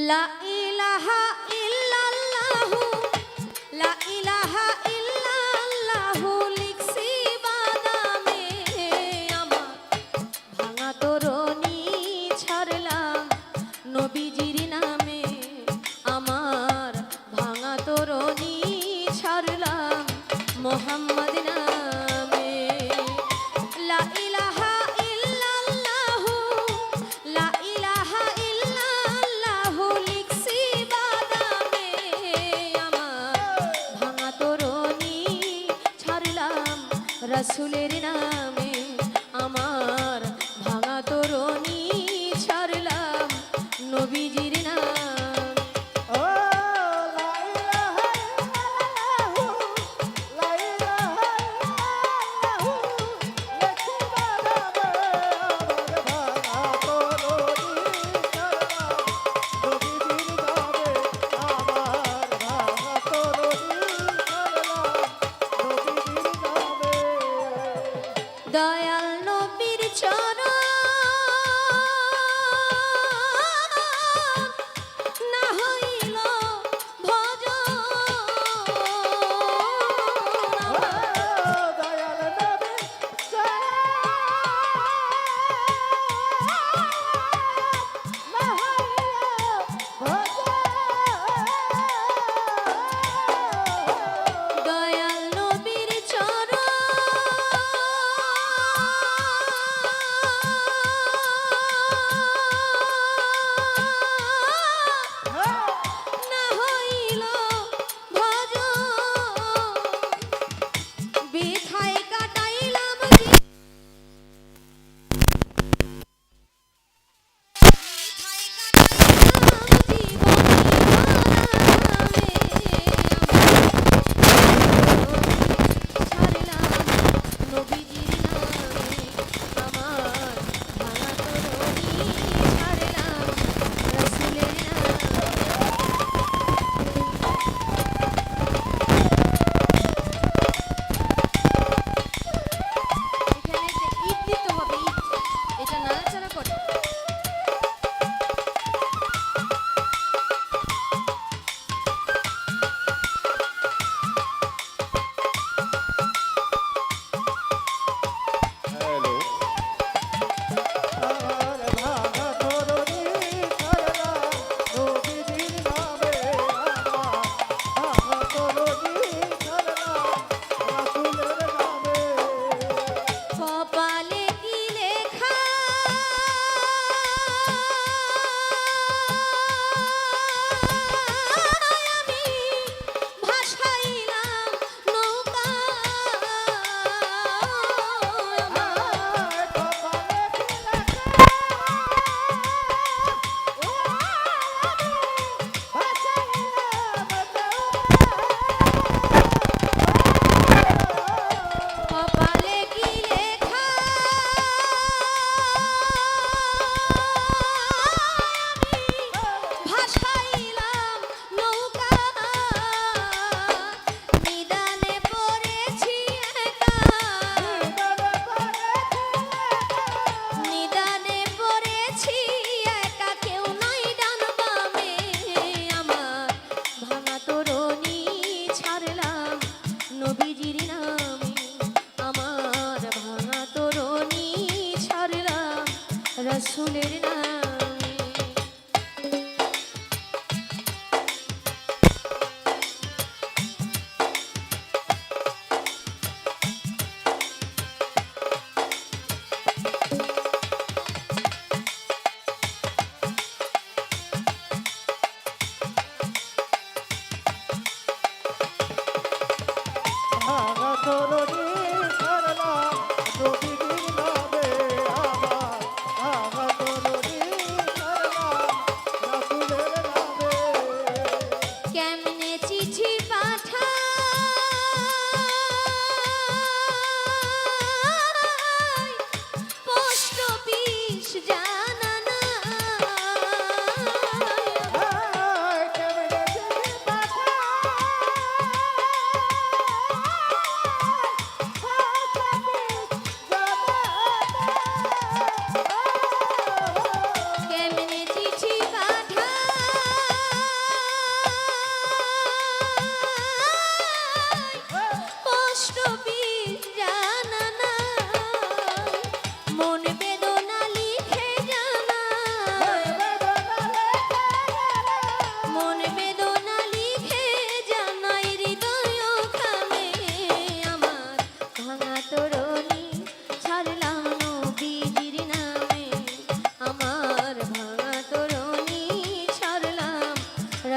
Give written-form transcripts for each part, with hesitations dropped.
লা ইলাহা ইল্লাল্লাহু লা ইলাহা ইল্লাল্লাহু লিখছি বাদামে আমার ভাঙা তরণী ছাড়লাম নবীজির নামে আমার ভাঙা তরণী ছাড়লাম মোহাম্মদ নামে লা ইলাহা ইল্লাল্লাহু লা ইলাহা ইল্লাল্লাহু লিখছি বাদামে আমার ভাঙা তরণী ছাড়লাম রাসূলের নামে আমার ভাঙা তরণী ছাড়লাম নবীজির নামে দয়াল নবীর চরণ না হইল ভজন দয়াল নবীর চরণ না হইল ভজন বৃথায় কাটাইলাম এটা নাড়াচাড়া করে হ্যালো কপালে কি লেখা আমি ভাসাইলাম নৌকা কপালে কি লেখা আমি ভাসাইলাম নৌকা নিদানে পড়েছি একা নিদানে পড়েছি একা কেউ নাই ডান বামে আমার ভাঙা তরণী ছাড়লাম নবীজির নামে আমার ভাঙা তরণী ছাড়লাম রাসূলের নামে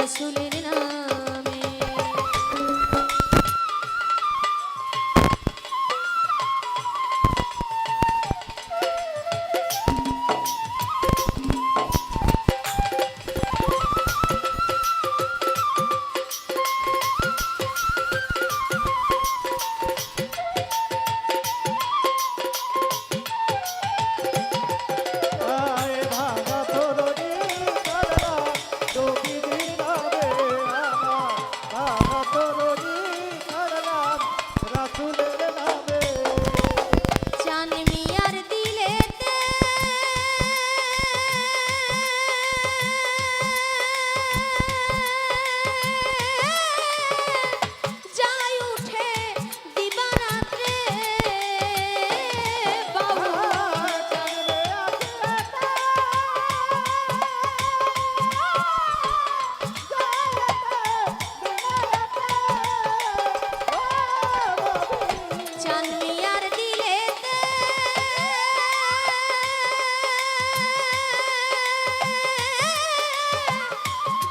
রসুলের নামে। আয় ভাঙা তরণী ছাড়লাম নবীজির নামে আমার, ভাঙা তরণী ছাড়লাম রাসূলের নামে। চান মিয়ার দিলেতে যাই উঠে দিবারাত্রে বাবু। চান মিয়ার দিলেতে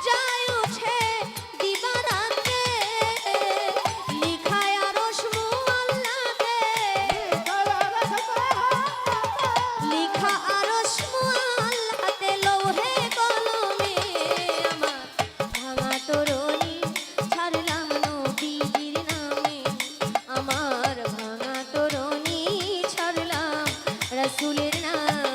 যাই উঠে দিবারাত্রে লিখায় আরশ মুআল্লাতে, লিখা আরশ মুআল্লাতে লৌহে কলমে আমার ভাঙা তরণী ছাড়লাম নবীজির নামে, আমার ভাঙা তরণী ছাড়লাম রসুলের নামে।